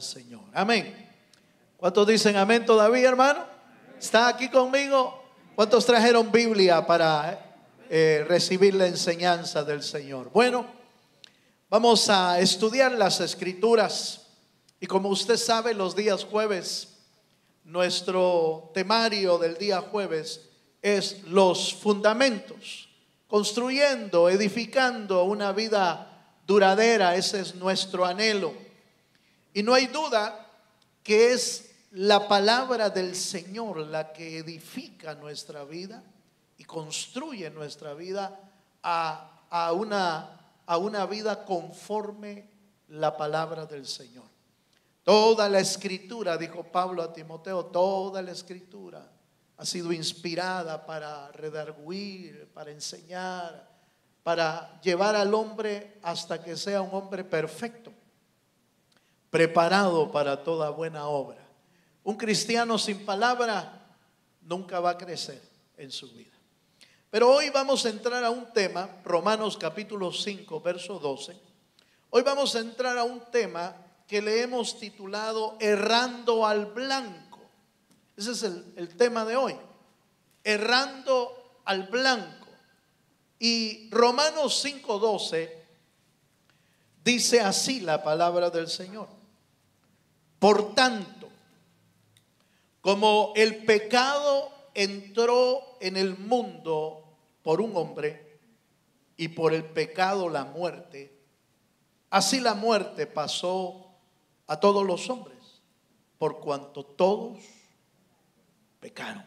al Señor. Amén. ¿Cuántos dicen amén todavía, hermano? ¿Está aquí conmigo? ¿Cuántos trajeron Biblia para recibir la enseñanza del Señor? Bueno, vamos a estudiar las Escrituras. Y como usted sabe, los días jueves, nuestro temario del día jueves es los fundamentos, construyendo, edificando una vida duradera. Ese es nuestro anhelo. Y no hay duda que es la palabra del Señor la que edifica nuestra vida y construye nuestra vida a una vida conforme la palabra del Señor. Toda la escritura, dijo Pablo a Timoteo, toda la escritura ha sido inspirada para redarguir, para enseñar, para llevar al hombre hasta que sea un hombre perfecto, preparado para toda buena obra. Un cristiano sin palabra nunca va a crecer en su vida. Pero hoy vamos a entrar a un tema, Romanos capítulo 5, verso 12. Hoy vamos a entrar a un tema que le hemos titulado Errando al blanco. Ese es el tema de hoy, errando al blanco. Y Romanos 5:12 dice así la palabra del Señor: por tanto, como el pecado entró en el mundo por un hombre, y por el pecado la muerte, así la muerte pasó a todos los hombres, por cuanto todos pecaron.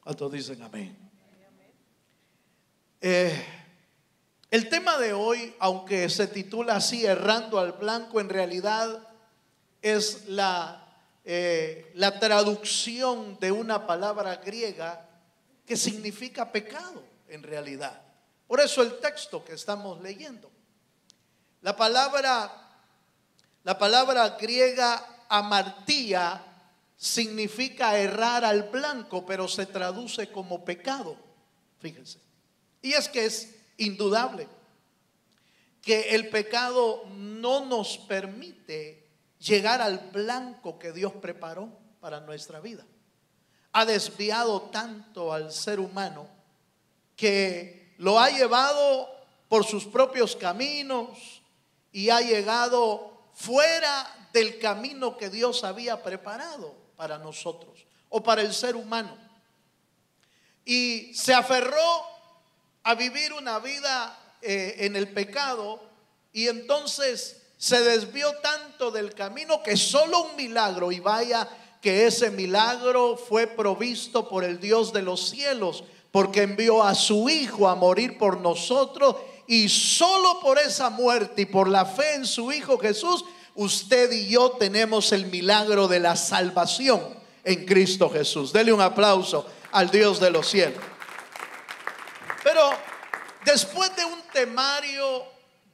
¿Cuántos dicen amén? El tema de hoy, aunque se titula así, Errando al blanco, en realidad es la traducción de una palabra griega que significa pecado en realidad. Por eso el texto que estamos leyendo, la palabra griega amartía significa errar al blanco, pero se traduce como pecado. Fíjense. Y es que es indudable que el pecado no nos permite llegar al blanco que Dios preparó para nuestra vida. Ha desviado tanto al ser humano que lo ha llevado por sus propios caminos y ha llegado fuera del camino que Dios había preparado para nosotros o para el ser humano. Y se aferró a vivir una vida en el pecado, y entonces se desvió tanto del camino que solo un milagro, y vaya que ese milagro fue provisto por el Dios de los cielos, porque envió a su Hijo a morir por nosotros, y solo por esa muerte y por la fe en su Hijo Jesús, usted y yo tenemos el milagro de la salvación en Cristo Jesús. Dele un aplauso al Dios de los cielos. Pero después de un temario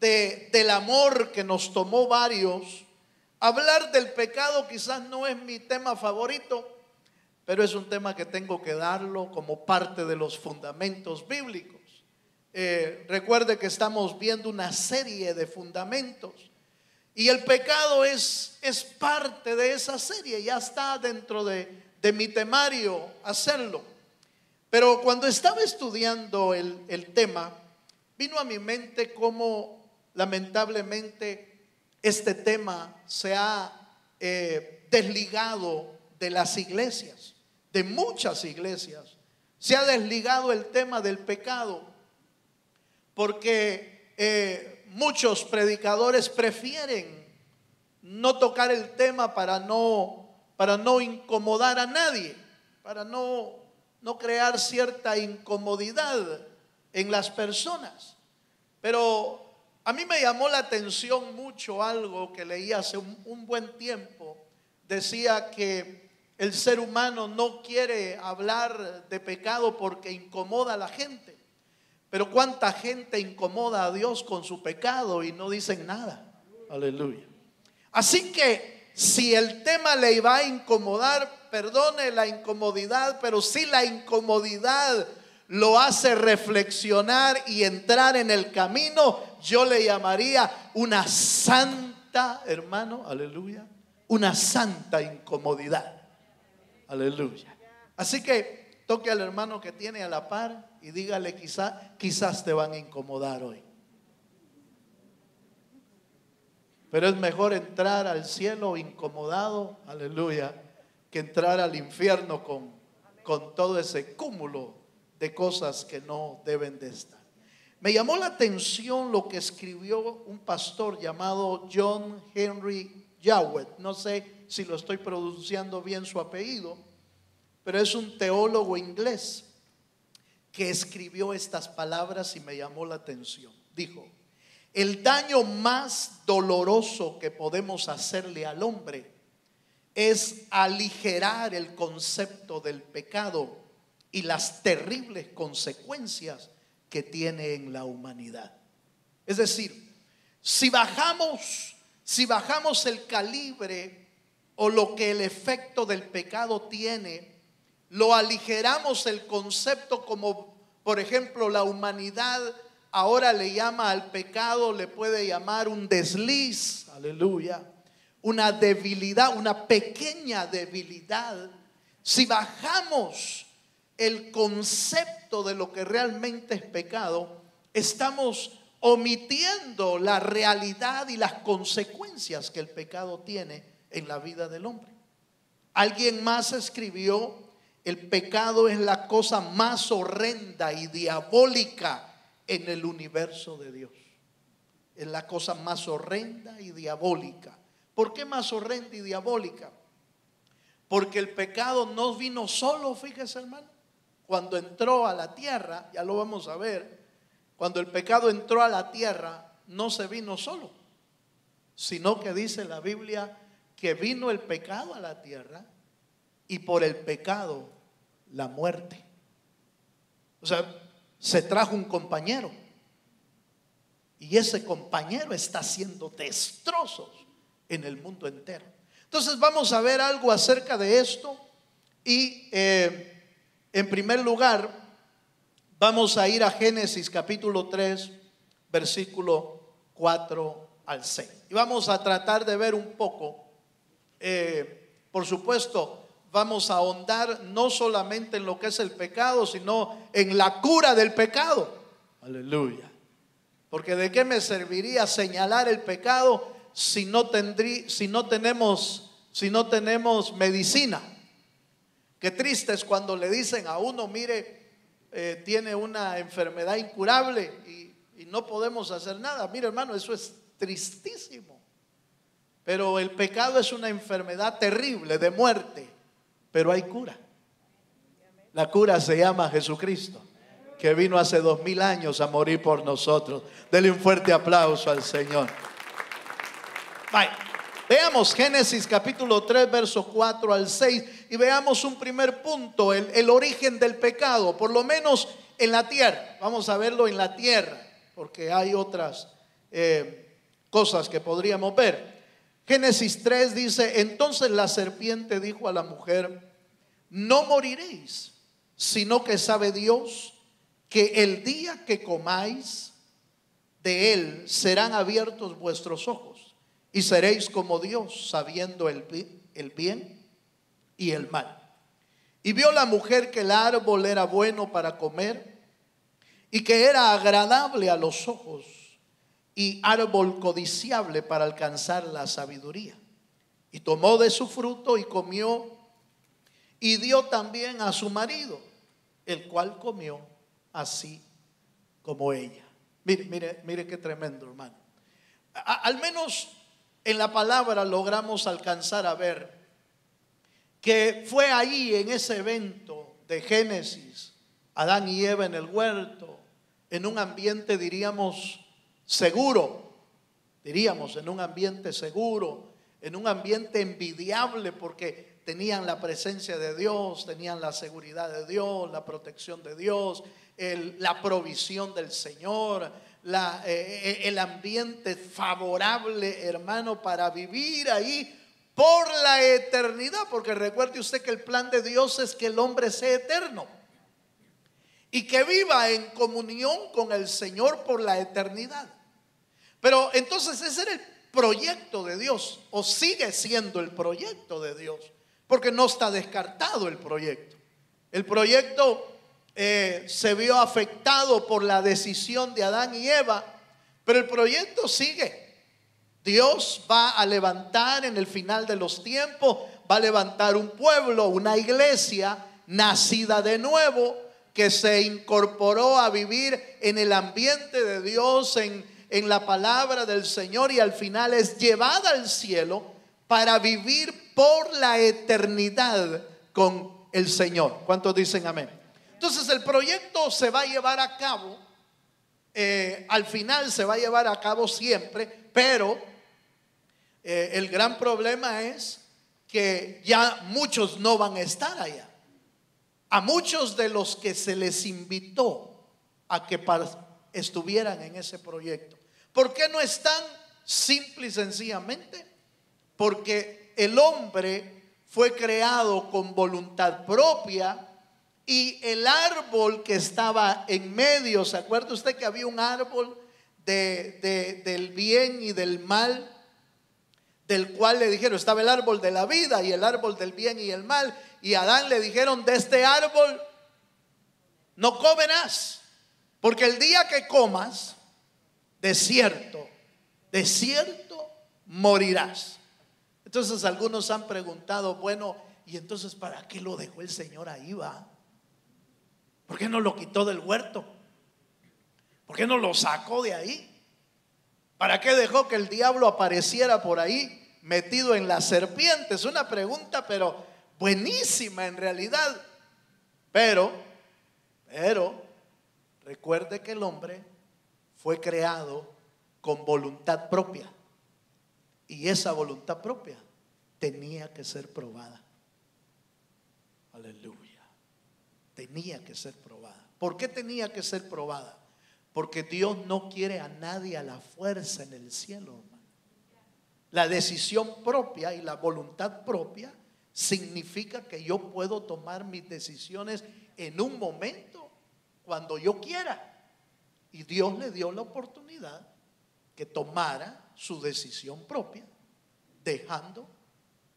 del amor que nos tomó varios, hablar del pecado quizás no es mi tema favorito, pero es un tema que tengo que darlo como parte de los fundamentos bíblicos. Recuerde que estamos viendo una serie de fundamentos y el pecado es parte de esa serie. Ya está dentro de mi temario hacerlo. Pero cuando estaba estudiando el tema, vino a mi mente cómo lamentablemente este tema se ha desligado de las iglesias, de muchas iglesias. Se ha desligado el tema del pecado, porque muchos predicadores prefieren no tocar el tema para no incomodar a nadie, para no crear cierta incomodidad en las personas. Pero a mí me llamó la atención mucho algo que leí hace un buen tiempo. Decía que el ser humano no quiere hablar de pecado porque incomoda a la gente. Pero cuánta gente incomoda a Dios con su pecado y no dicen nada. Aleluya. Así que si el tema le va a incomodar, perdone la incomodidad, pero si la incomodidad lo hace reflexionar y entrar en el camino, yo le llamaría una santa, hermano, aleluya, una santa incomodidad. Aleluya. Así que toque al hermano que tiene a la par y dígale: quizás te van a incomodar hoy. Pero es mejor entrar al cielo incomodado, aleluya, que entrar al infierno con todo ese cúmulo de cosas que no deben de estar. Me llamó la atención lo que escribió un pastor llamado John Henry Jowett. No sé si lo estoy pronunciando bien su apellido, pero es un teólogo inglés que escribió estas palabras y me llamó la atención. Dijo: el daño más doloroso que podemos hacerle al hombre es aligerar el concepto del pecado y las terribles consecuencias que tiene en la humanidad. Es decir, si bajamos el calibre o lo que el efecto del pecado tiene, lo aligeramos el concepto, como por ejemplo la humanidad ahora le llama al pecado, le puede llamar un desliz, aleluya, una debilidad, una pequeña debilidad. Si bajamos el concepto de lo que realmente es pecado, estamos omitiendo la realidad y las consecuencias que el pecado tiene en la vida del hombre. Alguien más escribió: el pecado es la cosa más horrenda y diabólica en el universo de Dios. Es la cosa más horrenda y diabólica. ¿Por qué más horrenda y diabólica? Porque el pecado no vino solo, fíjese hermano. Cuando entró a la tierra, ya lo vamos a ver, cuando el pecado entró a la tierra, no se vino solo, sino que dice la Biblia que vino el pecado a la tierra y por el pecado la muerte. O sea, se trajo un compañero y ese compañero está haciendo destrozos en el mundo entero. Entonces vamos a ver algo acerca de esto y en primer lugar vamos a ir a Génesis capítulo 3 versículo 4 al 6 y vamos a tratar de ver un poco, por supuesto vamos a ahondar no solamente en lo que es el pecado, sino en la cura del pecado. Aleluya. Porque de qué me serviría señalar el pecado si no tenemos medicina. Qué triste es cuando le dicen a uno: mire, tiene una enfermedad incurable y no podemos hacer nada. Mire hermano, eso es tristísimo. Pero el pecado es una enfermedad terrible de muerte, pero hay cura. La cura se llama Jesucristo, que vino hace 2000 años a morir por nosotros. Dele un fuerte aplauso al Señor. Vaya, veamos Génesis capítulo 3 versos 4 al 6 y veamos un primer punto, el origen del pecado, por lo menos en la tierra. Vamos a verlo en la tierra, porque hay otras cosas que podríamos ver. Génesis 3 dice: entonces la serpiente dijo a la mujer: no moriréis, sino que sabe Dios que el día que comáis de él serán abiertos vuestros ojos y seréis como Dios, sabiendo el bien y el mal. Y vio la mujer que el árbol era bueno para comer y que era agradable a los ojos y árbol codiciable para alcanzar la sabiduría. Y tomó de su fruto y comió y dio también a su marido, el cual comió así como ella. Mire qué tremendo, hermano. Al menos en la palabra logramos alcanzar a ver que fue ahí en ese evento de Génesis, Adán y Eva en el huerto, en un ambiente diríamos seguro, en un ambiente seguro, en un ambiente envidiable, porque tenían la presencia de Dios, tenían la seguridad de Dios, la protección de Dios, la provisión del Señor, el ambiente favorable, hermano, para vivir ahí por la eternidad. Porque recuerde usted que el plan de Dios es que el hombre sea eterno y que viva en comunión con el Señor por la eternidad. Pero entonces ese era proyecto de Dios, o sigue siendo el proyecto de Dios, porque no está descartado el proyecto. El proyecto se vio afectado por la decisión de Adán y Eva, pero el proyecto sigue. Dios va a levantar en el final de los tiempos, va a levantar un pueblo, una iglesia nacida de nuevo, que se incorporó a vivir en el ambiente de Dios, en la palabra del Señor, y al final es llevada al cielo para vivir por la eternidad con el Señor. ¿Cuántos dicen amén? Entonces el proyecto se va a llevar a cabo, al final se va a llevar a cabo siempre, pero el gran problema es que ya muchos no van a estar allá. A muchos de los que se les invitó a que estuvieran en ese proyecto. ¿Por qué no están? Simple y sencillamente porque el hombre fue creado con voluntad propia, y el árbol que estaba en medio, ¿se acuerda usted que había un árbol del bien y del mal? Del cual le dijeron, estaba el árbol de la vida y el árbol del bien y el mal, y a Adán le dijeron, de este árbol no comerás, porque el día que comas, de cierto morirás. Entonces algunos han preguntado, bueno, ¿y entonces para qué lo dejó el Señor ahí, va? ¿Por qué no lo quitó del huerto? ¿Por qué no lo sacó de ahí? ¿Para qué dejó que el diablo apareciera por ahí metido en la serpiente? Es una pregunta, pero buenísima en realidad. Pero recuerde que el hombre fue creado con voluntad propia, y esa voluntad propia tenía que ser probada. Aleluya. Tenía que ser probada. ¿Por qué tenía que ser probada? Porque Dios no quiere a nadie a la fuerza en el cielo, hermano. La decisión propia y la voluntad propia significa que yo puedo tomar mis decisiones en un momento, cuando yo quiera. Y Dios le dio la oportunidad que tomara su decisión propia, dejando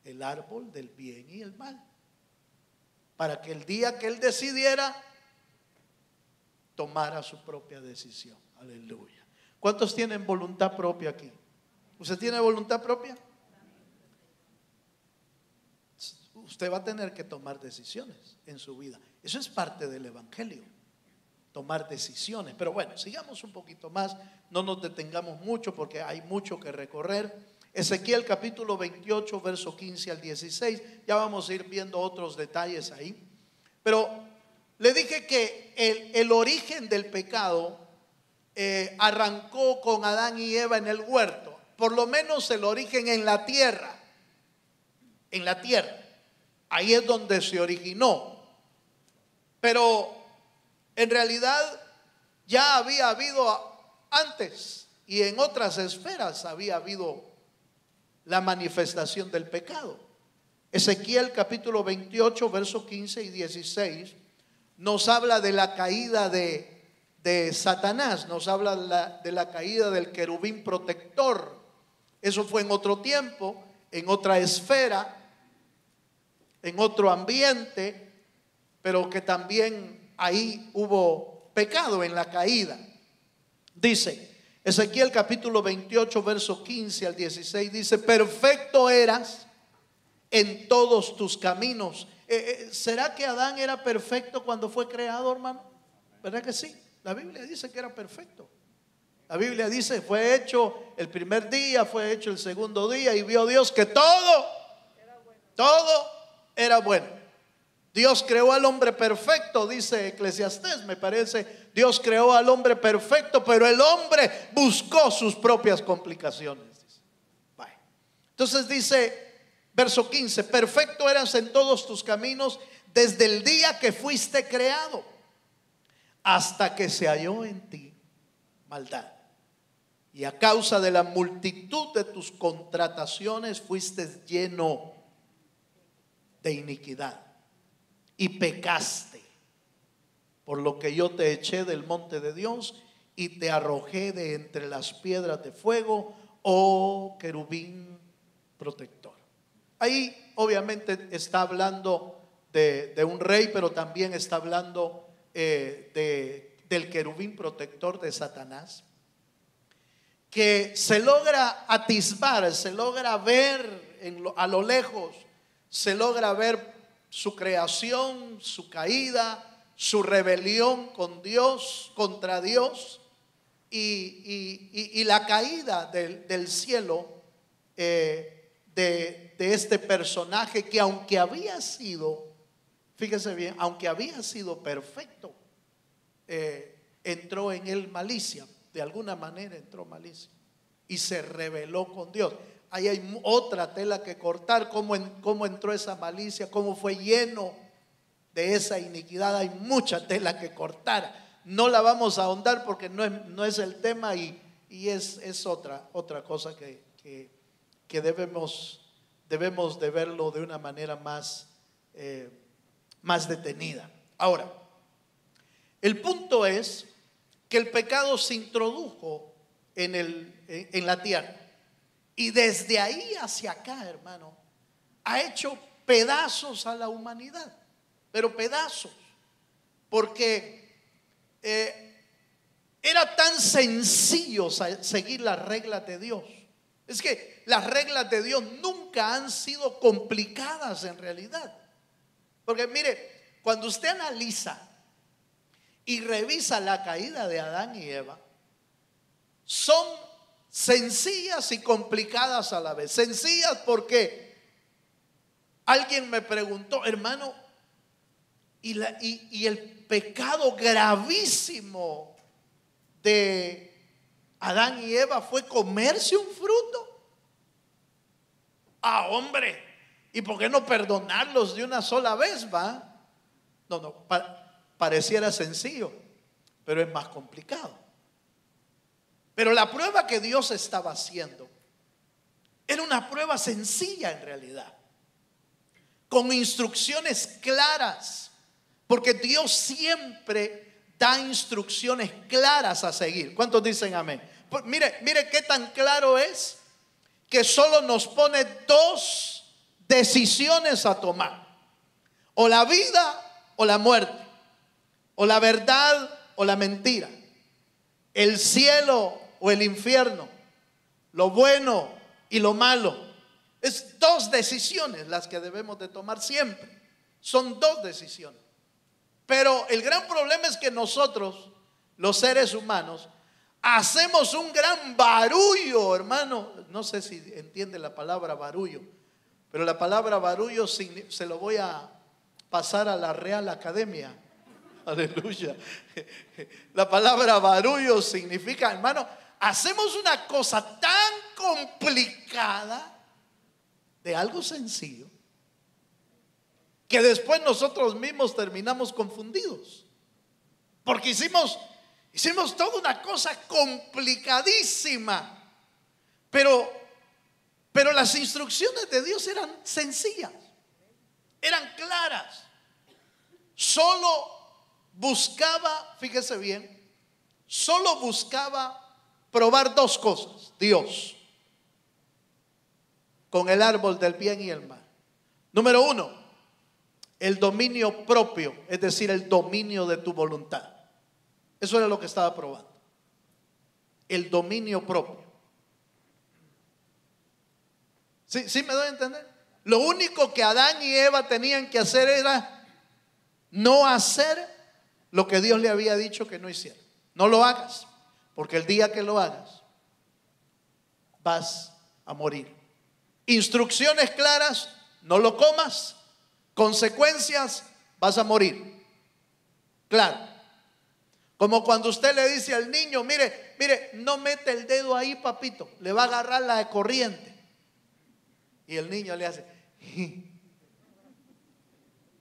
el árbol del bien y el mal, para que el día que él decidiera, tomara su propia decisión. Aleluya. ¿Cuántos tienen voluntad propia aquí? ¿Usted tiene voluntad propia? Usted va a tener que tomar decisiones en su vida. Eso es parte del evangelio, tomar decisiones. Pero bueno, sigamos un poquito más, no nos detengamos mucho porque hay mucho que recorrer. Ezequiel capítulo 28, verso 15 al 16. Ya vamos a ir viendo otros detalles ahí. Pero le dije que el origen del pecado arrancó con Adán y Eva en el huerto. Por lo menos el origen en la tierra. En la tierra. Ahí es donde se originó. Pero en realidad ya había habido antes, y en otras esferas había habido la manifestación del pecado. Ezequiel capítulo 28, versos 15 y 16 nos habla de la caída de Satanás, nos habla de la caída del querubín protector. Eso fue en otro tiempo, en otra esfera, en otro ambiente, pero que también ahí hubo pecado en la caída. Dice Ezequiel capítulo 28, versos 15 al 16, dice: perfecto eras en todos tus caminos. ¿Será que Adán era perfecto cuando fue creado, hermano? ¿Verdad que sí? La Biblia dice que era perfecto. La Biblia dice, fue hecho el primer día, fue hecho el segundo día, y vio Dios que todo era bueno. Dios creó al hombre perfecto, dice Eclesiastés, me parece. Dios creó al hombre perfecto, pero el hombre buscó sus propias complicaciones. Entonces dice, verso 15: perfecto eras en todos tus caminos desde el día que fuiste creado, hasta que se halló en ti maldad. Y a causa de la multitud de tus contrataciones fuiste lleno de iniquidad y pecaste, por lo que yo te eché del monte de Dios y te arrojé de entre las piedras de fuego, oh querubín protector. Ahí obviamente está hablando de un rey, pero también está hablando del querubín protector de Satanás, que se logra atisbar, se logra ver a lo lejos, se logra ver su creación, su caída, su rebelión con Dios, contra Dios, y la caída del cielo de este personaje que, aunque había sido, fíjese bien, aunque había sido perfecto, entró en él malicia. De alguna manera entró malicia y se rebeló con Dios. Ahí hay otra tela que cortar, cómo entró esa malicia, cómo fue lleno de esa iniquidad. Hay mucha tela que cortar. No la vamos a ahondar porque no es el tema, y es otra cosa que debemos de verlo de una manera más detenida. Ahora, el punto es que el pecado se introdujo en la tierra, y desde ahí hacia acá, hermano, ha hecho pedazos a la humanidad, pero pedazos, porque era tan sencillo seguir las reglas de Dios. Es que las reglas de Dios nunca han sido complicadas en realidad, porque mire, cuando usted analiza y revisa la caída de Adán y Eva, son sencillas y complicadas a la vez. Sencillas porque alguien me preguntó, hermano, y el pecado gravísimo de Adán y Eva fue comerse un fruto. Ah, hombre, ¿y por qué no perdonarlos de una sola vez, va? No, pareciera sencillo, pero es más complicado. Pero la prueba que Dios estaba haciendo era una prueba sencilla en realidad, con instrucciones claras, porque Dios siempre da instrucciones claras a seguir. ¿Cuántos dicen amén? Pues mire qué tan claro es, que solo nos pone dos decisiones a tomar: o la vida o la muerte, o la verdad o la mentira, el cielo o el infierno, lo bueno y lo malo. Es dos decisiones las que debemos de tomar siempre. Son dos decisiones. Pero el gran problema es que nosotros, los seres humanos, hacemos un gran barullo, hermano. No sé si entiende la palabra barullo, pero la palabra barullo se lo voy a pasar a la Real Academia. Aleluya. La palabra barullo significa, hermano, hacemos una cosa tan complicada de algo sencillo, que después nosotros mismos terminamos confundidos, porque hicimos toda una cosa complicadísima. Pero las instrucciones de Dios eran sencillas, eran claras. Solo buscaba, fíjese bien, solo buscaba probar dos cosas, Dios, con el árbol del bien y el mal. Número uno, el dominio propio, es decir, el dominio de tu voluntad. Eso era lo que estaba probando, el dominio propio. ¿Sí me doy a entender? Lo único que Adán y Eva tenían que hacer era no hacer lo que Dios le había dicho que no hiciera. No lo hagas, porque el día que lo hagas vas a morir. Instrucciones claras: no lo comas. Consecuencias: vas a morir. Claro. Como cuando usted le dice al niño: mire, no mete el dedo ahí, papito, le va a agarrar la de corriente. Y el niño le hace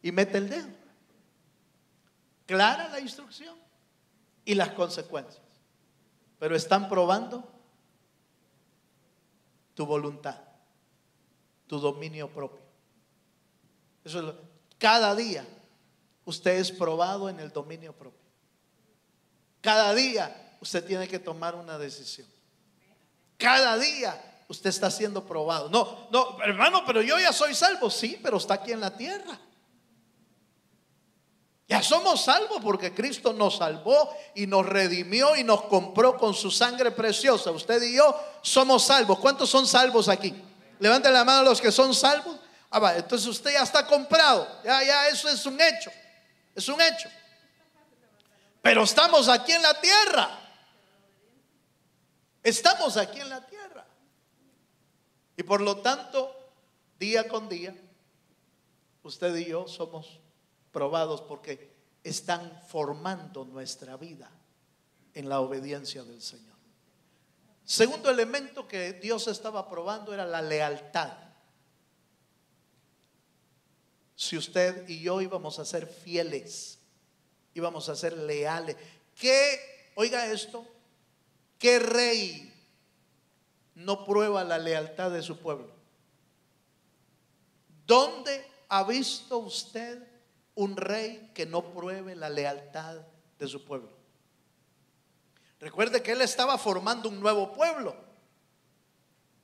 y mete el dedo. Clara la instrucción y las consecuencias, pero están probando tu voluntad, tu dominio propio. Eso es cada día usted es probado en el dominio propio. Cada día usted tiene que tomar una decisión. Cada día usted está siendo probado. No, no, hermano, pero yo ya soy salvo. Sí, pero está aquí en la tierra. Ya somos salvos porque Cristo nos salvó y nos redimió y nos compró con su sangre preciosa. Usted y yo somos salvos. ¿Cuántos son salvos aquí? Levanten la mano los que son salvos. Va, entonces usted ya está comprado. Ya eso es un hecho. Es un hecho. Pero estamos aquí en la tierra. Estamos aquí en la tierra. Y por lo tanto, día con día, usted y yo somos probados porque están formando nuestra vida en la obediencia del Señor. Segundo elemento que Dios estaba probando era la lealtad. Si usted y yo íbamos a ser fieles, íbamos a ser leales. Oiga esto, ¿qué rey no prueba la lealtad de su pueblo? ¿Dónde ha visto usted un rey que no pruebe la lealtad de su pueblo? Recuerde que él estaba formando un nuevo pueblo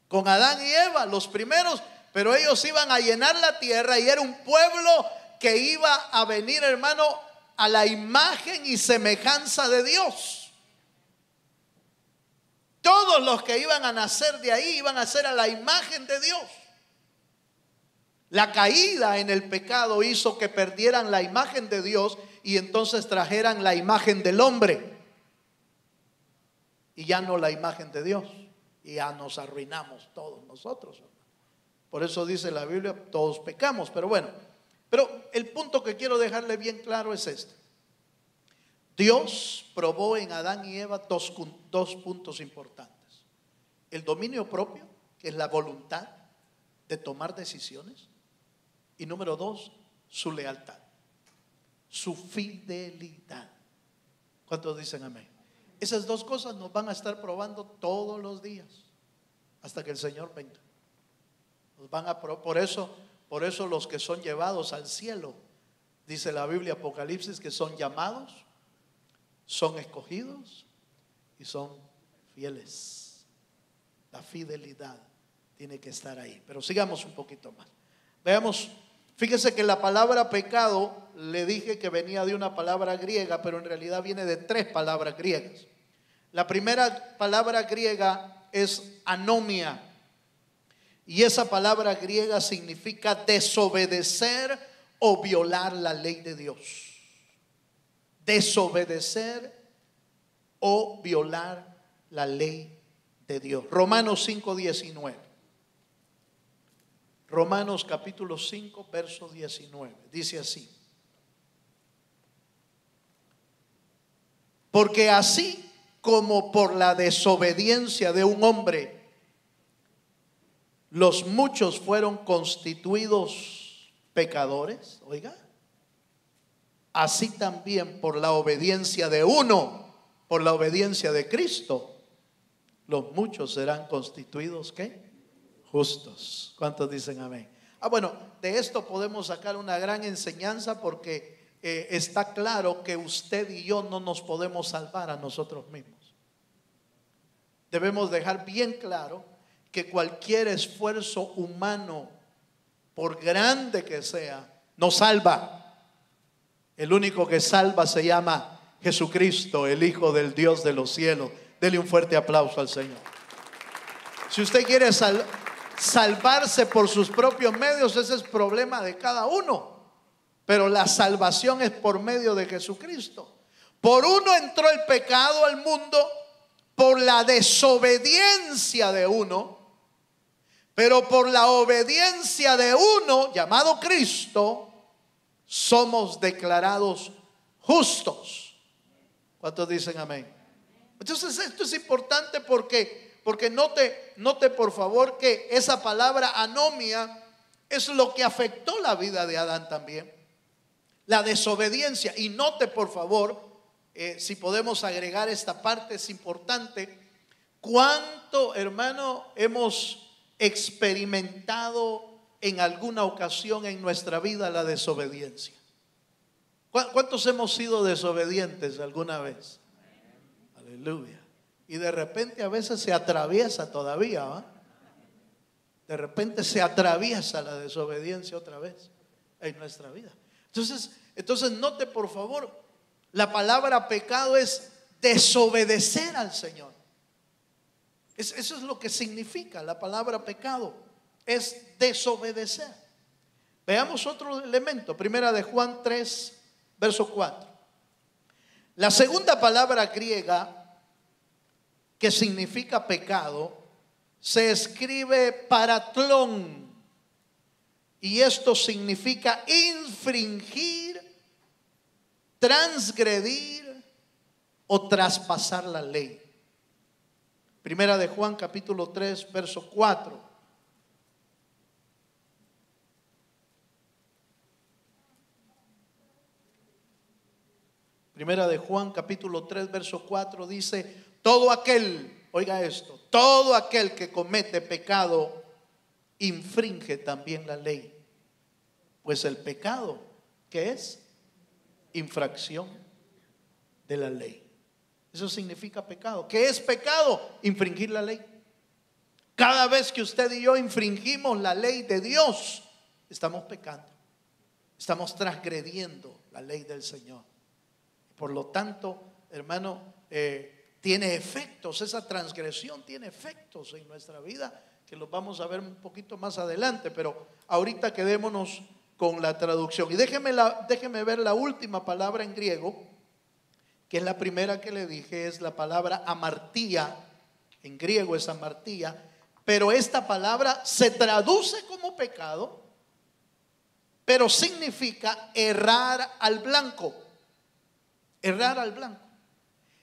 con Adán y Eva, los primeros, pero ellos iban a llenar la tierra y era un pueblo que iba a venir, hermano, a la imagen y semejanza de Dios. Todos los que iban a nacer de ahí iban a ser a la imagen de Dios. La caída en el pecado hizo que perdieran la imagen de Dios y entonces trajeran la imagen del hombre y ya no la imagen de Dios, y ya nos arruinamos todos nosotros. Por eso dice la Biblia, todos pecamos. Pero bueno, pero el punto que quiero dejarle bien claro es este: Dios probó en Adán y Eva dos puntos importantes: el dominio propio, que es la voluntad de tomar decisiones, y número dos, su lealtad, su fidelidad. ¿Cuántos dicen amén? Esas dos cosas nos van a estar probando todos los días hasta que el Señor venga. Nos van a por eso los que son llevados al cielo, dice la Biblia, Apocalipsis, que son llamados, son escogidos y son fieles. La fidelidad tiene que estar ahí. Pero sigamos un poquito más. Veamos, fíjese que la palabra pecado, le dije que venía de una palabra griega, pero en realidad viene de tres palabras griegas. La primera palabra griega es anomia, y esa palabra griega significa desobedecer o violar la ley de Dios. Desobedecer o violar la ley de Dios. Romanos 5:19. Romanos capítulo 5, verso 19. Dice así: porque así como por la desobediencia de un hombre los muchos fueron constituidos pecadores, oiga, así también por la obediencia de uno, por la obediencia de Cristo, los muchos serán constituidos, ¿qué? Justos. ¿Cuántos dicen amén? Bueno, de esto podemos sacar una gran enseñanza, porque está claro que usted y yo no nos podemos salvar a nosotros mismos. Debemos dejar bien claro que cualquier esfuerzo humano, por grande que sea, no salva. El único que salva se llama Jesucristo, el Hijo del Dios de los cielos. Dele un fuerte aplauso al Señor. Si usted quiere salvarse por sus propios medios, ese es problema de cada uno. Pero la salvación es por medio de Jesucristo. Por uno entró el pecado al mundo, por la desobediencia de uno, pero por la obediencia de uno, llamado Cristo, somos declarados justos. ¿Cuántos dicen amén? Entonces esto es importante porque note por favor que esa palabra anomia es lo que afectó la vida de Adán también. La desobediencia. Y note por favor, si podemos agregar esta parte, es importante, cuánto, hermano, hemos experimentado en alguna ocasión en nuestra vida la desobediencia. ¿Cuántos hemos sido desobedientes alguna vez? Aleluya. y de repente a veces se atraviesa todavía, ¿va? De repente se atraviesa la desobediencia otra vez en nuestra vida. Entonces note por favor, la palabra pecado es desobedecer al Señor. Eso es lo que significa la palabra pecado, es desobedecer. Veamos otro elemento, primera de Juan 3, verso 4. La segunda palabra griega que significa pecado se escribe paratlón, y esto significa infringir, transgredir o traspasar la ley. Primera de Juan capítulo 3 verso 4. Primera de Juan capítulo 3 verso 4 dice: todo aquel, oiga esto, todo aquel que comete pecado infringe también la ley. Pues el pecado, ¿qué es? Infracción de la ley. Eso significa pecado. ¿Qué es pecado? Infringir la ley. Cada vez que usted y yo infringimos la ley de Dios, estamos pecando. Estamos transgrediendo la ley del Señor. Por lo tanto, hermano, tiene efectos, esa transgresión tiene efectos en nuestra vida, que los vamos a ver un poquito más adelante, pero ahorita quedémonos con la traducción. Y déjeme ver la última palabra en griego, que es la primera que le dije, es la palabra amartía. En griego es amartía, pero esta palabra se traduce como pecado, pero significa errar al blanco. Errar al blanco.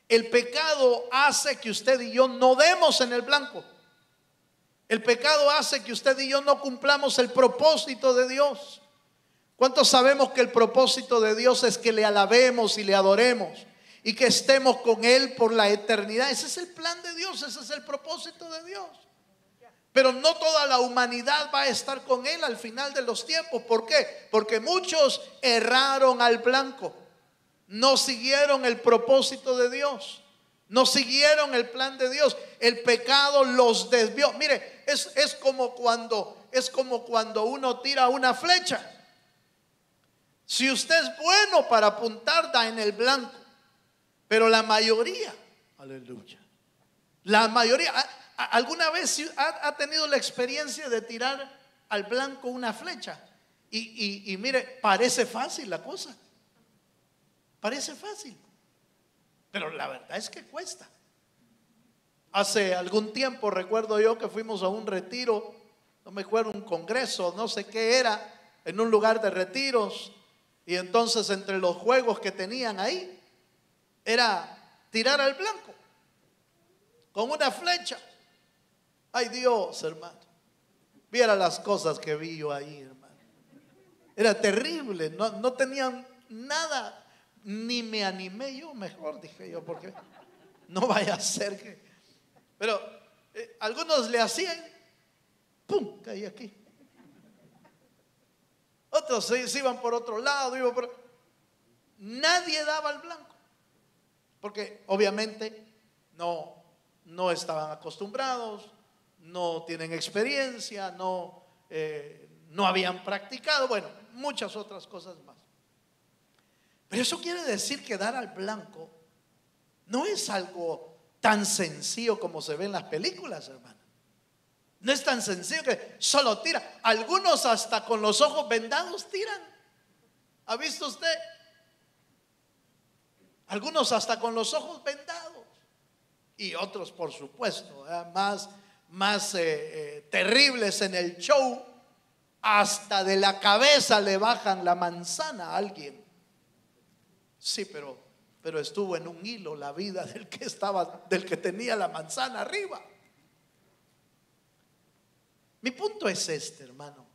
El pecado hace que usted y yo no demos en el blanco. El pecado hace que usted y yo no cumplamos el propósito de Dios. ¿Cuántos sabemos que el propósito de Dios es que le alabemos y le adoremos y que estemos con Él por la eternidad? Ese es el plan de Dios, ese es el propósito de Dios. Pero no toda la humanidad va a estar con Él al final de los tiempos. ¿Por qué? Porque muchos erraron al blanco. No siguieron el propósito de Dios, no siguieron el plan de Dios. El pecado los desvió. Mire, es como cuando uno tira una flecha. Si usted es bueno para apuntar, da en el blanco, pero la mayoría, aleluya, la mayoría, ¿alguna vez ha tenido la experiencia de tirar al blanco una flecha? Y mire, parece fácil la cosa. Parece fácil, pero la verdad es que cuesta. Hace algún tiempo recuerdo yo que fuimos a un retiro, no me acuerdo, un congreso, no sé qué era, en un lugar de retiros. Y entonces entre los juegos que tenían ahí era tirar al blanco con una flecha. Ay Dios, hermano, viera las cosas que vi yo ahí, hermano. Era terrible, no tenían nada. Ni me animé yo, mejor dije yo, porque no vaya a ser que... Pero algunos le hacían, ¡pum!, caí aquí. Otros se iban por otro lado, nadie daba al blanco, porque obviamente no estaban acostumbrados, no tienen experiencia, no habían practicado, bueno, muchas otras cosas más. Pero eso quiere decir que dar al blanco no es algo tan sencillo como se ve en las películas, hermano. No es tan sencillo que solo tira. Algunos hasta con los ojos vendados tiran. ¿Ha visto usted? Algunos hasta con los ojos vendados. Y otros, por supuesto, más terribles en el show. Hasta de la cabeza le bajan la manzana a alguien. Sí, pero estuvo en un hilo la vida del que tenía la manzana arriba. Mi punto es este, hermano.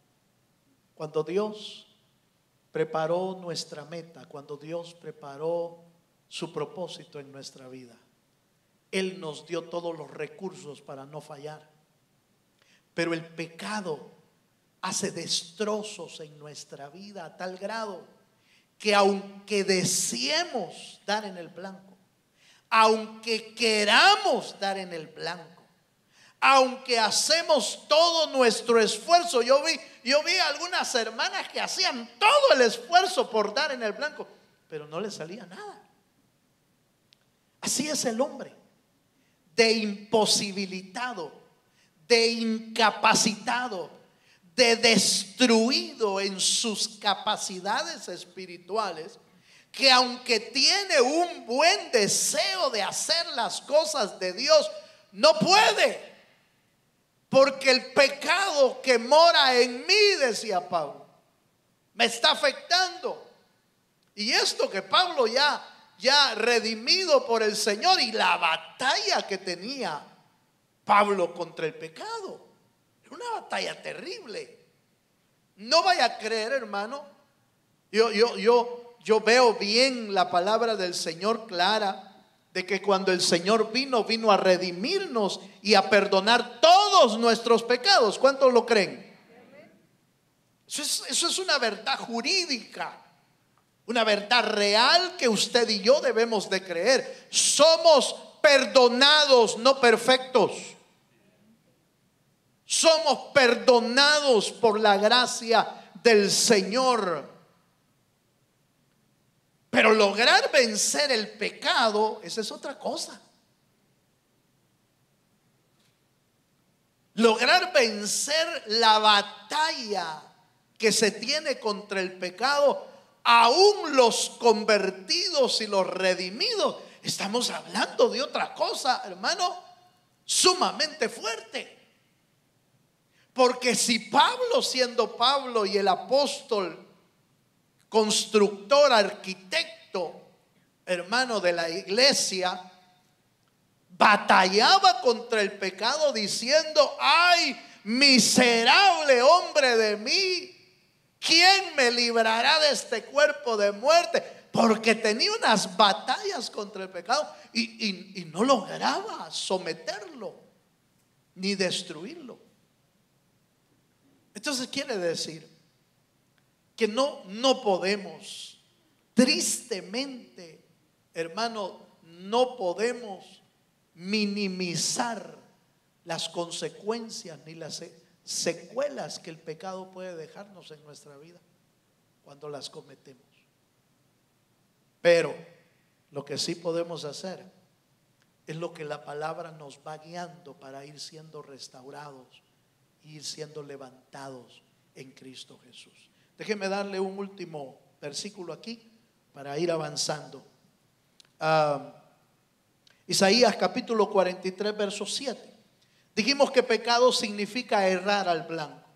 Cuando Dios preparó nuestra meta, cuando Dios preparó su propósito en nuestra vida, Él nos dio todos los recursos para no fallar. Pero el pecado hace destrozos en nuestra vida a tal grado que aunque deseemos dar en el blanco, aunque queramos dar en el blanco, aunque hacemos todo nuestro esfuerzo. Yo vi algunas hermanas que hacían todo el esfuerzo por dar en el blanco, pero no les salía nada. Así es el hombre, de imposibilitado, de incapacitado, de destruido en sus capacidades espirituales, que aunque tiene un buen deseo de hacer las cosas de Dios, no puede, porque el pecado que mora en mí, decía Pablo, me está afectando. Y esto que Pablo ya redimido por el Señor, y la batalla que tenía Pablo contra el pecado, era una batalla terrible. No vaya a creer, hermano, yo veo bien la palabra del Señor clara, de que cuando el Señor vino a redimirnos y a perdonar todos nuestros pecados. ¿Cuántos lo creen? Eso es una verdad jurídica, una verdad real que usted y yo debemos de creer. Somos perdonados, no perfectos. Somos perdonados por la gracia del Señor. Pero lograr vencer el pecado, esa es otra cosa. Lograr vencer la batalla que se tiene contra el pecado, aún los convertidos y los redimidos, estamos hablando de otra cosa, hermano, sumamente fuerte. Porque si Pablo, siendo Pablo y el apóstol, constructor, arquitecto, hermano de la iglesia, batallaba contra el pecado diciendo: ay, miserable hombre de mí, ¿quién me librará de este cuerpo de muerte? Porque tenía unas batallas contra el pecado y no lograba someterlo ni destruirlo. Entonces quiere decir que no podemos, tristemente, hermano, no podemos minimizar las consecuencias ni las secuelas que el pecado puede dejarnos en nuestra vida cuando las cometemos. Pero lo que sí podemos hacer es lo que la palabra nos va guiando para ir siendo restaurados, ir siendo levantados en Cristo Jesús. Déjeme darle un último versículo aquí para ir avanzando. Isaías capítulo 43 verso 7. Dijimos que pecado significa errar al blanco.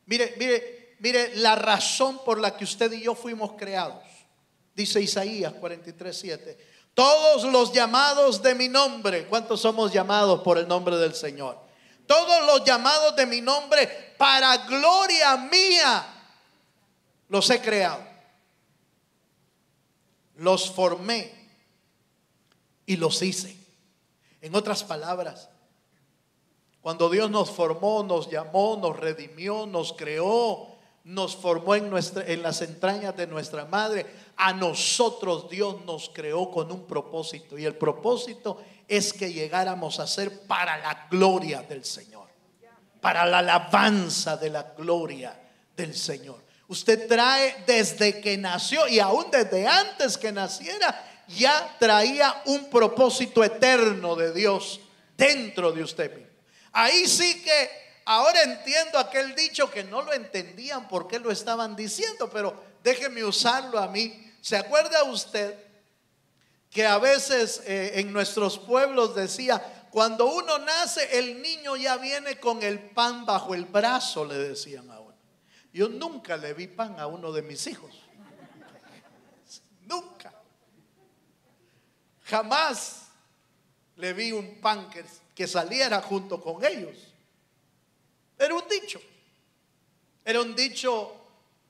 Mire la razón por la que usted y yo fuimos creados. Dice Isaías 43, 7. Todos los llamados de mi nombre. ¿Cuántos somos llamados por el nombre del Señor? Todos los llamados de mi nombre para gloria mía los he creado, los formé y los hice. En otras palabras, cuando Dios nos formó, nos llamó, nos redimió, nos creó, nos formó en las entrañas de nuestra madre, a nosotros Dios nos creó con un propósito, y el propósito es que llegáramos a ser para la gloria del Señor, para la alabanza de la gloria del Señor. Usted trae desde que nació, y aún desde antes que naciera, ya traía un propósito eterno de Dios dentro de usted mismo. Ahí sí que ahora entiendo aquel dicho que no lo entendían por qué lo estaban diciendo, pero déjeme usarlo a mí. ¿Se acuerda usted que a veces en nuestros pueblos decía: cuando uno nace, el niño ya viene con el pan bajo el brazo, le decían a uno? Yo nunca le vi pan a uno de mis hijos. Nunca. Jamás le vi un pan que saliera junto con ellos. Era un dicho. Era un dicho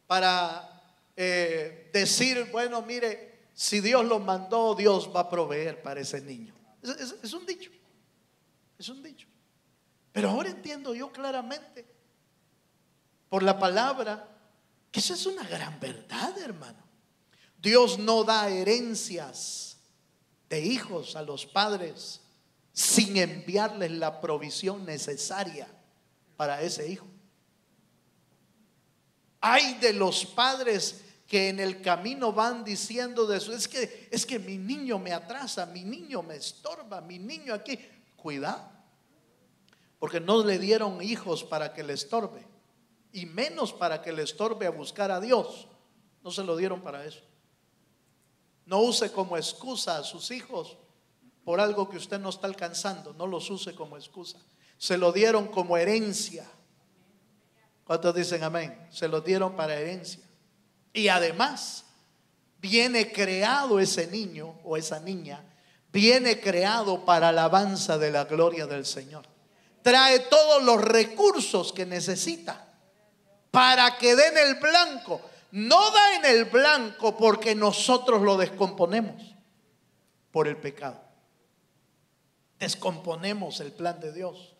para decir: bueno, mire, si Dios lo mandó, Dios va a proveer para ese niño. Es un dicho. Es un dicho. Pero ahora entiendo yo claramente, por la palabra, que eso es una gran verdad, hermano. Dios no da herencias de hijos a los padres sin enviarles la provisión necesaria para ese hijo. Hay de los padres que en el camino van diciendo de eso, es que mi niño me atrasa, mi niño me estorba, mi niño aquí. Cuidado, porque no le dieron hijos para que le estorbe, y menos para que le estorbe a buscar a Dios. No se lo dieron para eso. No use como excusa a sus hijos por algo que usted no está alcanzando. No los use como excusa. Se lo dieron como herencia. ¿Cuántos dicen amén? Se lo dieron para herencia. Y además viene creado ese niño o esa niña, viene creado para alabanza de la gloria del Señor. Trae todos los recursos que necesita para que dé en el blanco. No da en el blanco porque nosotros lo descomponemos por el pecado. Descomponemos el plan de Dios.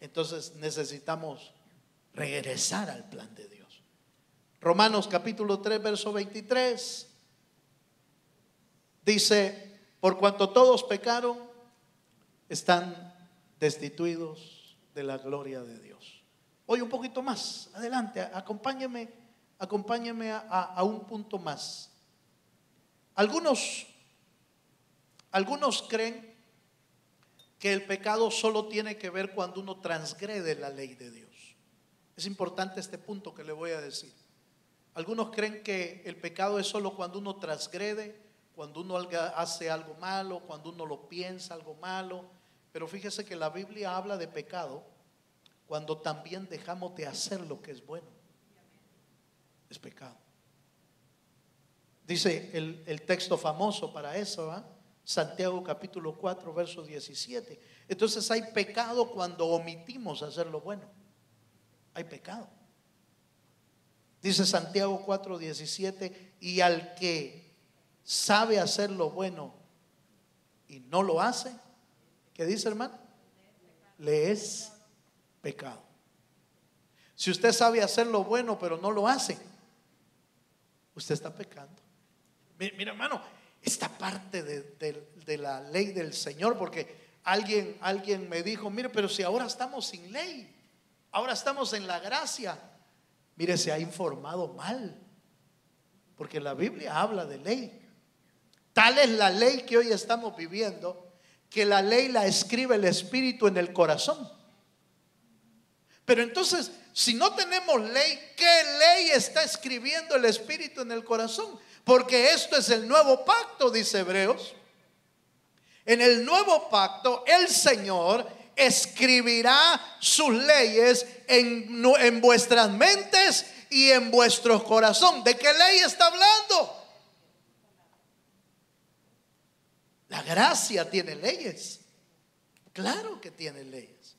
Entonces necesitamos regresar al plan de Dios. Romanos capítulo 3 verso 23 dice: por cuanto todos pecaron, están destituidos de la gloria de Dios. Hoy un poquito más adelante, acompáñeme a un punto más. Algunos creen que el pecado solo tiene que ver cuando uno transgrede la ley de Dios. Es importante este punto que le voy a decir. Algunos creen que el pecado es solo cuando uno transgrede, cuando uno hace algo malo, cuando uno lo piensa algo malo. Pero fíjese que la Biblia habla de pecado cuando también dejamos de hacer lo que es bueno. Es pecado. Dice el texto famoso para eso, ¿eh? Santiago capítulo 4 verso 17. Entonces hay pecado cuando omitimos hacer lo bueno. Hay pecado. Dice Santiago 4 17: y al que sabe hacer lo bueno y no lo hace, ¿qué dice, hermano? Le es pecado. Si usted sabe hacer lo bueno pero no lo hace, usted está pecando. Mira, hermano, esta parte de la ley del Señor, porque alguien me dijo: mire, pero si ahora estamos sin ley, ahora estamos en la gracia. Mire, se ha informado mal, porque la Biblia habla de ley. Tal es la ley que hoy estamos viviendo, que la ley la escribe el Espíritu en el corazón. Pero entonces, si no tenemos ley, ¿qué ley está escribiendo el Espíritu en el corazón? Porque esto es el nuevo pacto, dice Hebreos. En el nuevo pacto, el Señor escribirá sus leyes en vuestras mentes y en vuestros corazones. ¿De qué ley está hablando? La gracia tiene leyes. Claro que tiene leyes.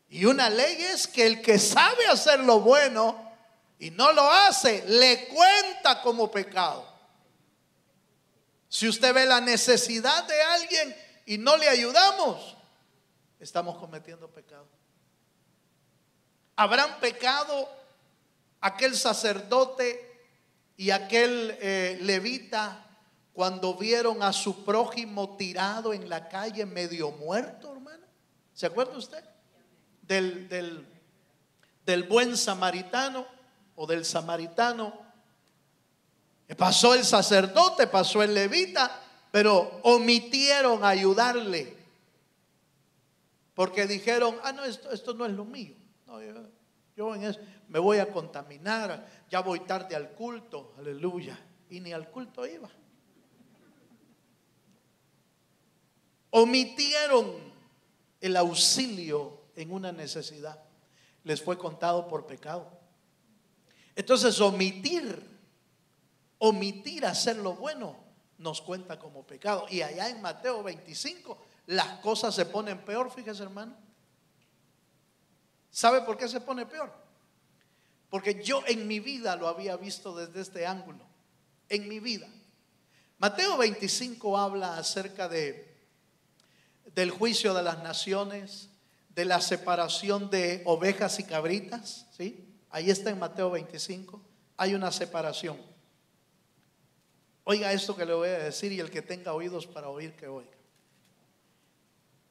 Y una ley es que el que sabe hacer lo bueno y no lo hace, le cuenta como pecado. Si usted ve la necesidad de alguien y no le ayudamos, estamos cometiendo pecado. ¿Habrán pecado aquel sacerdote y aquel levita cuando vieron a su prójimo tirado en la calle medio muerto, hermano? ¿Se acuerda usted? Del buen samaritano o del samaritano. Pasó el sacerdote, pasó el levita, pero omitieron ayudarle, porque dijeron: no, esto no es lo mío. No, yo en eso me voy a contaminar, ya voy tarde al culto, aleluya. Y ni al culto iba. Omitieron el auxilio en una necesidad, les fue contado por pecado. Entonces omitir hacer lo bueno nos cuenta como pecado. Y allá en Mateo 25 las cosas se ponen peor. Fíjese, hermano. ¿Sabe por qué se pone peor? Porque yo en mi vida lo había visto desde este ángulo. En mi vida. Mateo 25 habla acerca del juicio de las naciones, de la separación de ovejas y cabritas, ¿sí? Ahí está en Mateo 25. Hay una separación. Oiga esto que le voy a decir, y el que tenga oídos para oír, que oiga.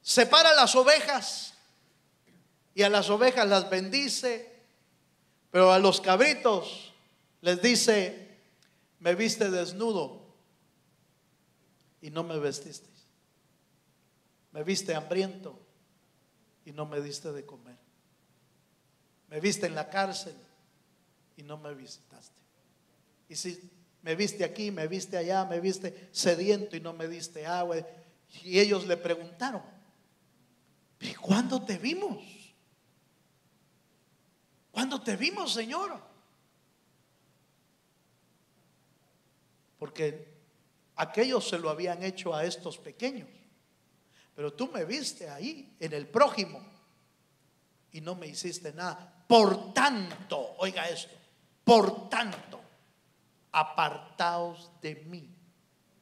Separa las ovejas y a las ovejas las bendice, pero a los cabritos les dice: me viste desnudo y no me vestisteis, me viste hambriento y no me diste de comer, me viste en la cárcel y no me visitaste, y si me viste aquí, me viste allá, me viste sediento y no me diste agua. Y ellos le preguntaron: ¿y cuándo te vimos? ¿Cuándo te vimos, Señor? Porque aquellos se lo habían hecho a estos pequeños, pero tú me viste ahí en el prójimo y no me hiciste nada. Por tanto, oiga esto, por tanto, apartaos de mí,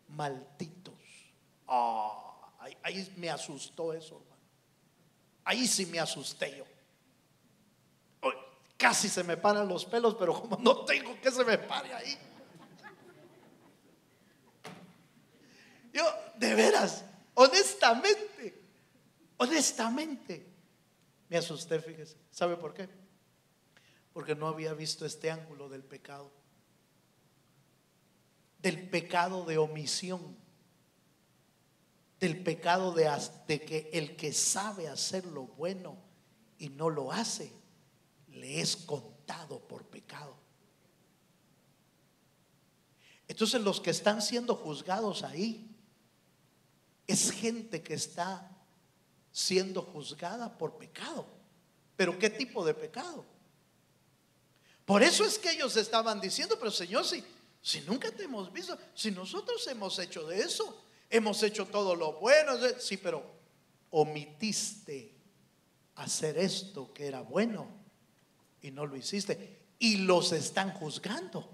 malditos. Ahí me asustó eso, hermano. Ahí sí me asusté yo. Casi se me paran los pelos, pero como no tengo que se me pare ahí. Yo, de veras, honestamente, me asusté, fíjese. ¿Sabe por qué? Porque no había visto este ángulo del pecado. Del pecado de omisión. Del pecado de que el que sabe hacer lo bueno y no lo hace, le es contado por pecado. Entonces los que están siendo juzgados ahí es gente que está siendo juzgada por pecado. ¿Pero qué tipo de pecado? Por eso es que ellos estaban diciendo: pero Señor, si nunca te hemos visto, si nosotros hemos hecho de eso, hemos hecho todo lo bueno. Sí, pero omitiste hacer esto que era bueno y no lo hiciste, y los están juzgando.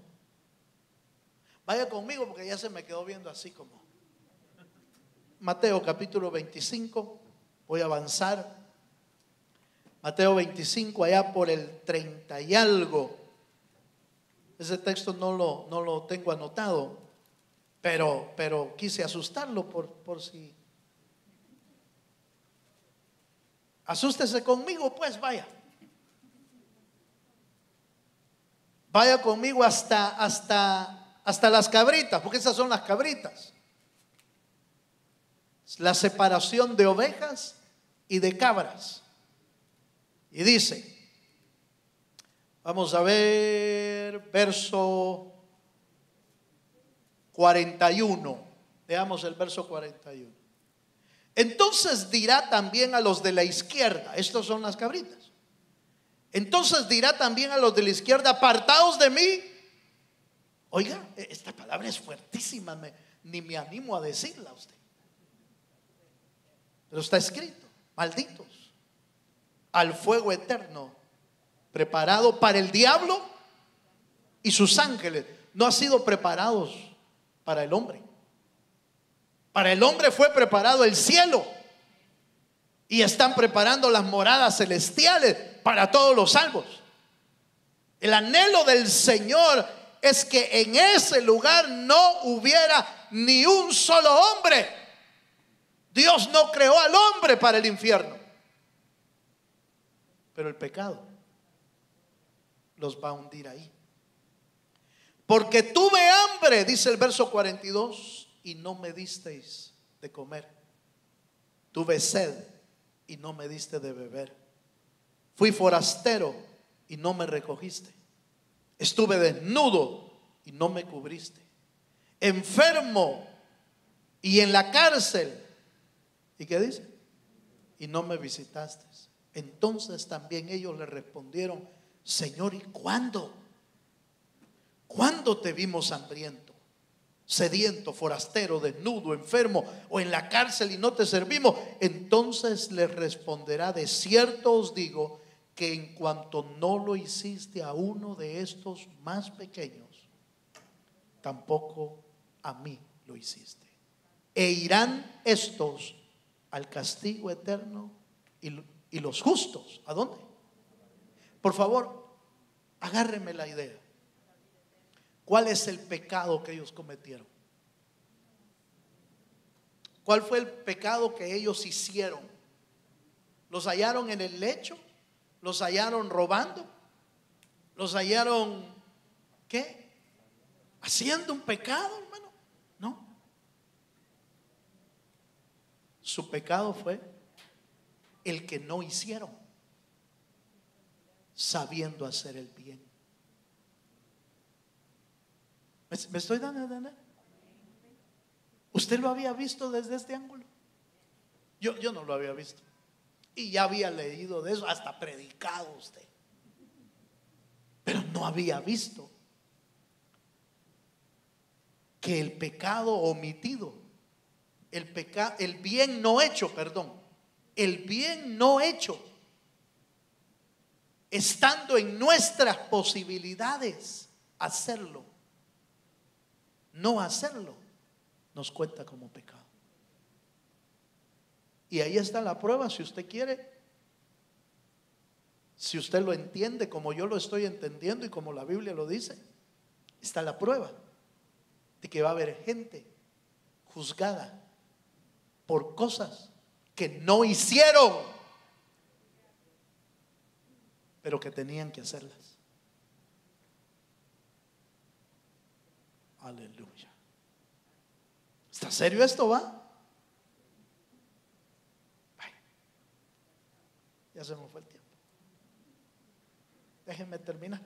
Vaya conmigo porque ya se me quedó viendo así como. Mateo capítulo 25, voy a avanzar. Mateo 25, allá por el 30 y algo. Ese texto no lo tengo anotado, pero quise asustarlo por si. Asústese conmigo, pues vaya. Vaya conmigo hasta las cabritas, porque esas son las cabritas. La separación de ovejas y de cabras. Y dice, vamos a ver, verso 41. Veamos el verso 41. Entonces dirá también a los de la izquierda, estos son las cabritas. Entonces dirá también a los de la izquierda: apartaos de mí. Oiga, esta palabra es fuertísima, ni me animo a decirla a usted. Pero está escrito: malditos, al fuego eterno preparado para el diablo y sus ángeles. No ha sido preparados para el hombre. Para el hombre fue preparado el cielo, y están preparando las moradas celestiales para todos los salvos. El anhelo del Señor es que en ese lugar no hubiera ni un solo hombre. Dios no creó al hombre para el infierno, pero el pecado los va a hundir ahí. Porque tuve hambre, dice el verso 42, y no me disteis de comer. Tuve sed y no me diste de beber. Fui forastero y no me recogiste. Estuve desnudo y no me cubriste. Enfermo y en la cárcel. ¿Y qué dice? Y no me visitaste. Entonces también ellos le respondieron: Señor, ¿y cuándo? ¿Cuándo te vimos hambriento, sediento, forastero, desnudo, enfermo o en la cárcel y no te servimos? Entonces les responderá: de cierto os digo que en cuanto no lo hiciste a uno de estos más pequeños, tampoco a mí lo hiciste. E irán estos al castigo eterno y los justos, ¿a dónde? Por favor, agárreme la idea. ¿Cuál es el pecado que ellos cometieron? ¿Cuál fue el pecado que ellos hicieron? ¿Los hallaron en el lecho? ¿Los hallaron robando? ¿Los hallaron qué? ¿Haciendo un pecado, hermano? No. Su pecado fue el que no hicieron, sabiendo hacer el bien. ¿Me estoy dando a entender? ¿Usted lo había visto desde este ángulo? Yo no lo había visto. Y ya había leído de eso, hasta predicado usted. Pero no había visto que el pecado omitido, el bien no hecho, el bien no hecho, estando en nuestras posibilidades hacerlo, no hacerlo, nos cuenta como pecado. Y ahí está la prueba, si usted quiere, si usted lo entiende como yo lo estoy entendiendo y como la Biblia lo dice, está la prueba de que va a haber gente juzgada por cosas que no hicieron, pero que tenían que hacerlas. Aleluya. ¿Está serio esto, va? Ya se me fue el tiempo. Déjenme terminar.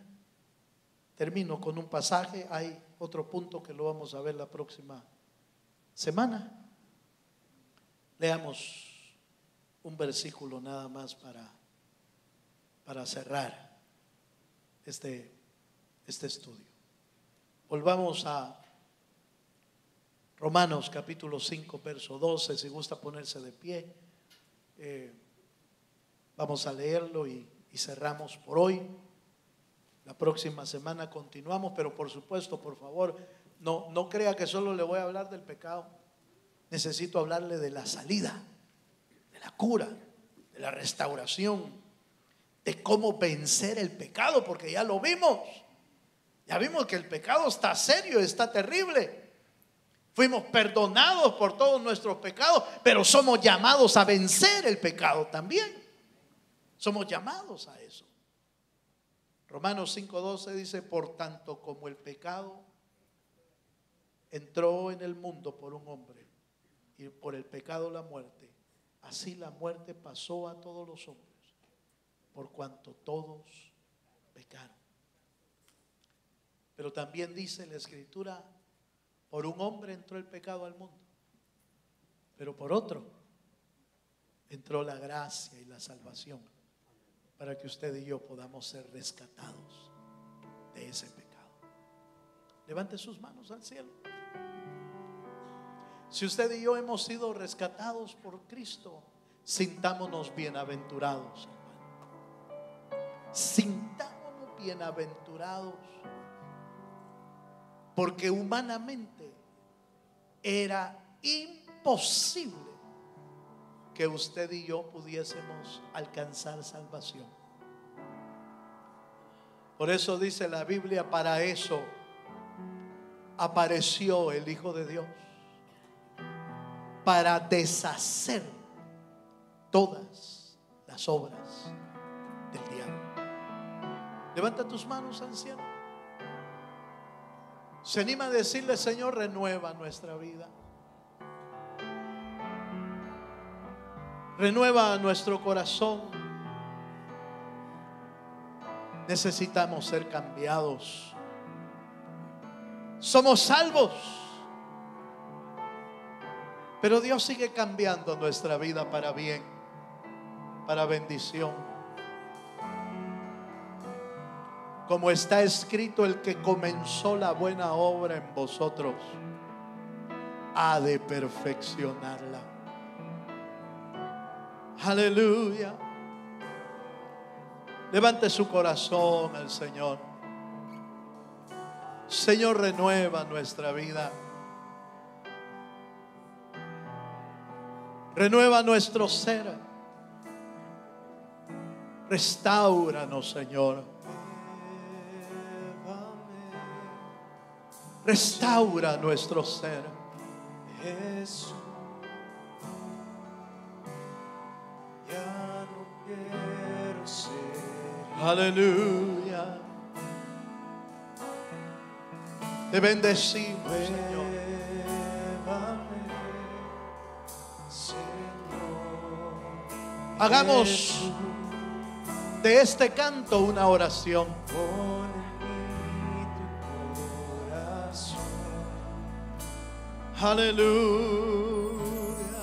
Termino con un pasaje. Hay otro punto que lo vamos a ver la próxima semana. Leamos un versículo nada más para cerrar este estudio. Volvamos a Romanos capítulo 5 verso 12. Si gusta ponerse de pie, vamos a leerlo y cerramos por hoy. La próxima semana continuamos, pero por supuesto, por favor, no crea que solo le voy a hablar del pecado. Necesito hablarle de la salida, de la cura, de la restauración, de cómo vencer el pecado, porque ya lo vimos. Ya vimos que el pecado está serio, está terrible. Fuimos perdonados por todos nuestros pecados, pero somos llamados a vencer el pecado también. Somos llamados a eso. Romanos 5:12 dice: por tanto, como el pecado entró en el mundo por un hombre, y por el pecado la muerte, así la muerte pasó a todos los hombres, por cuanto todos pecaron. Pero también dice la Escritura: por un hombre entró el pecado al mundo, pero por otro entró la gracia y la salvación, para que usted y yo podamos ser rescatados de ese pecado. Levante sus manos al cielo. Si usted y yo hemos sido rescatados por Cristo, sintámonos bienaventurados, hermano. Sintámonos bienaventurados, porque humanamente era imposible que usted y yo pudiésemos alcanzar salvación. Por eso dice la Biblia: para eso apareció el Hijo de Dios, para deshacer todas las obras del diablo. Levanta tus manos al cielo. Se anima a decirle: Señor, renueva nuestra vida. Renueva nuestro corazón. Necesitamos ser cambiados. Somos salvos, pero Dios sigue cambiando nuestra vida para bien, para bendición. Como está escrito: el que comenzó la buena obra en vosotros ha de perfeccionarla. Aleluya. Levante su corazón al Señor. Señor, renueva nuestra vida. Renueva nuestro ser. Restáuranos, Señor. Restaura nuestro ser. Aleluya. Te bendecimos, Señor. Hagamos de este canto una oración. Aleluya.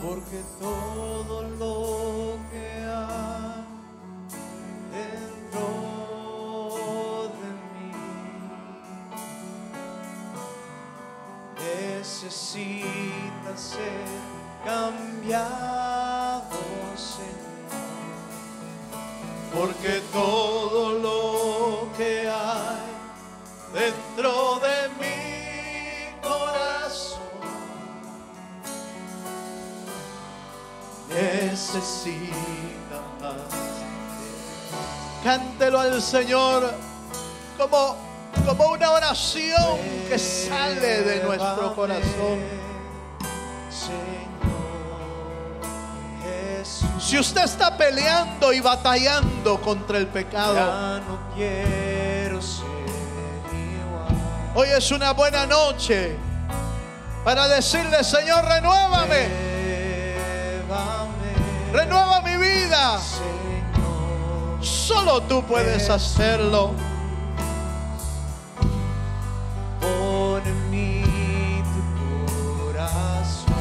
Porque todo lo que hay dentro de mí necesita ser cambiado, Señor. Porque todo lo que hay dentro de mi corazón necesita más. Cántelo al Señor como una oración que sale de nuestro corazón. Si usted está peleando y batallando contra el pecado, Ya no quiero ser igual. hoy es una buena noche para decirle: Señor, renuévame, renueva mi vida. Señor, Solo tú puedes hacerlo. pon en mí tu corazón.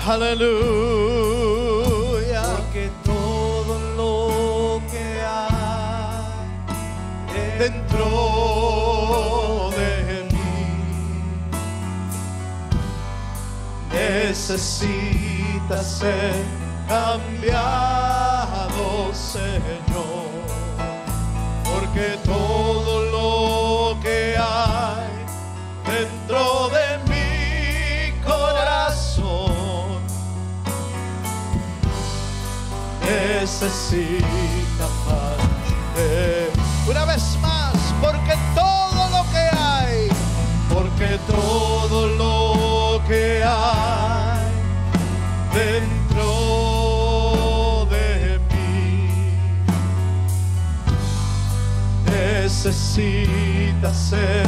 Aleluya. Porque todo lo que hay Dentro de mí necesita ser cambiado, Señor. Porque todo lo que hay dentro de mi corazón necesita más. Una vez más, porque todo lo que hay, porque todo lo que hay dentro de mí necesita ser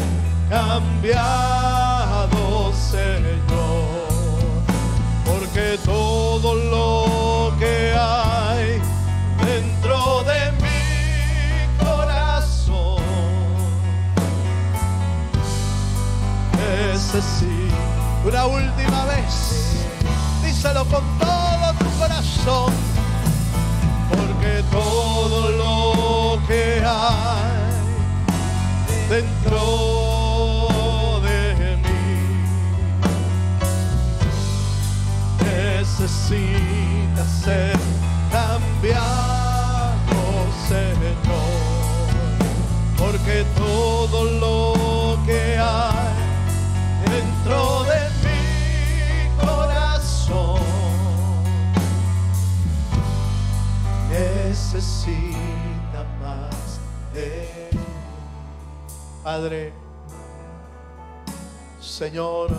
cambiado, Señor. Porque todo lo que hay dentro de mi corazón necesita. Una última vez, díselo con todo tu corazón. Porque todo lo que hay dentro de mí necesita ser cambiado, Señor. Porque todo lo que hay dentro de mi corazón necesita más de mí. Padre, Señor,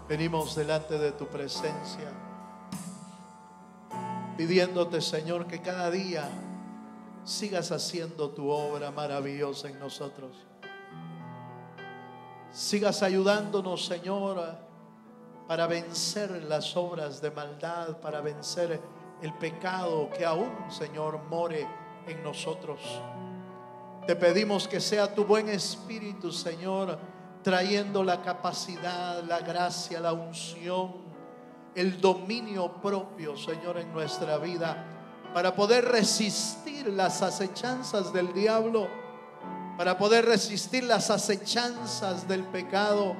venimos delante de tu presencia pidiéndote, Señor, que cada día sigas haciendo tu obra maravillosa en nosotros. Sigas ayudándonos, Señor, para vencer las obras de maldad, para vencer el pecado que aún, Señor, more en nosotros. Te pedimos que sea tu buen espíritu, Señor, trayendo la capacidad, la gracia, la unción, el dominio propio, Señor, en nuestra vida, para poder resistir las acechanzas del diablo, para poder resistir las acechanzas del pecado.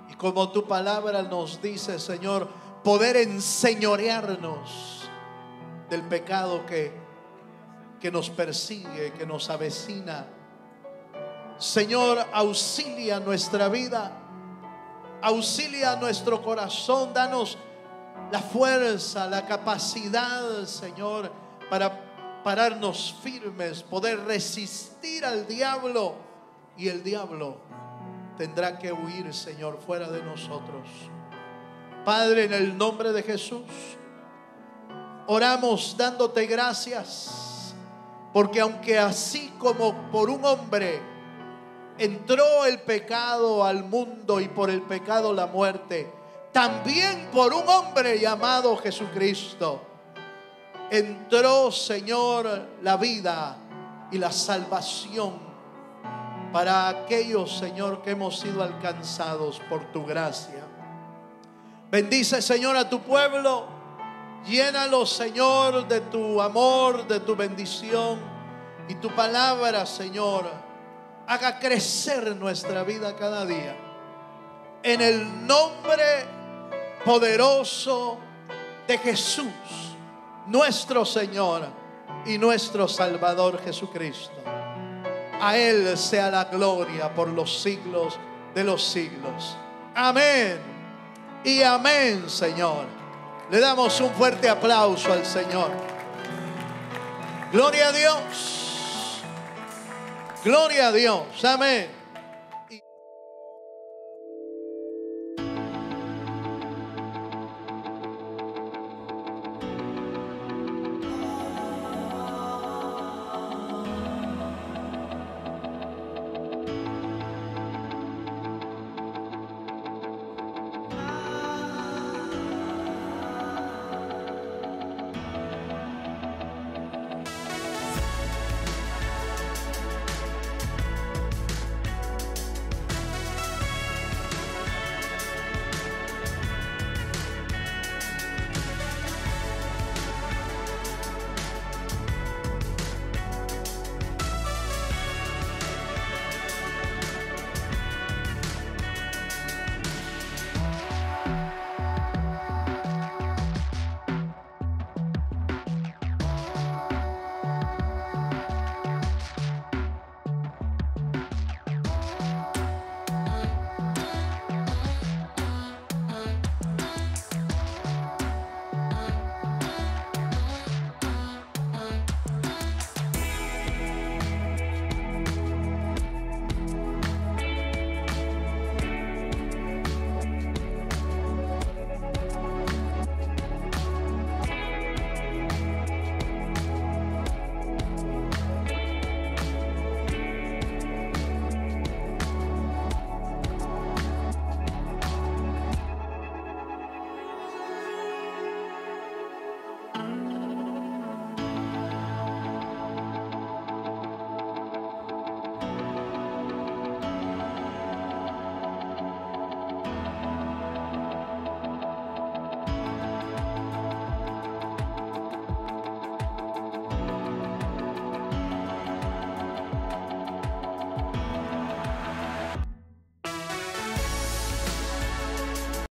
Y como tu palabra nos dice, Señor, poder enseñorearnos del pecado que nos persigue, que nos avecina. Señor, auxilia nuestra vida, auxilia nuestro corazón, danos la fuerza, la capacidad, Señor, para pararnos firmes, poder resistir al diablo, y el diablo tendrá que huir, Señor, fuera de nosotros. Padre, en el nombre de Jesús, oramos dándote gracias Porque aunque así como por un hombre entró el pecado al mundo y por el pecado la muerte, también por un hombre llamado Jesucristo entró, Señor, la vida y la salvación para aquellos, Señor, que hemos sido alcanzados por tu gracia. Bendice, Señor, a tu pueblo. Llénalo, Señor, de tu amor, de tu bendición. Y tu palabra, Señor, haga crecer nuestra vida cada día. En el nombre poderoso de Jesús, nuestro Señor y nuestro Salvador Jesucristo. A Él sea la gloria por los siglos de los siglos. Amén y amén, Señor. Le damos un fuerte aplauso al Señor. Gloria a Dios. Gloria a Dios. Amén.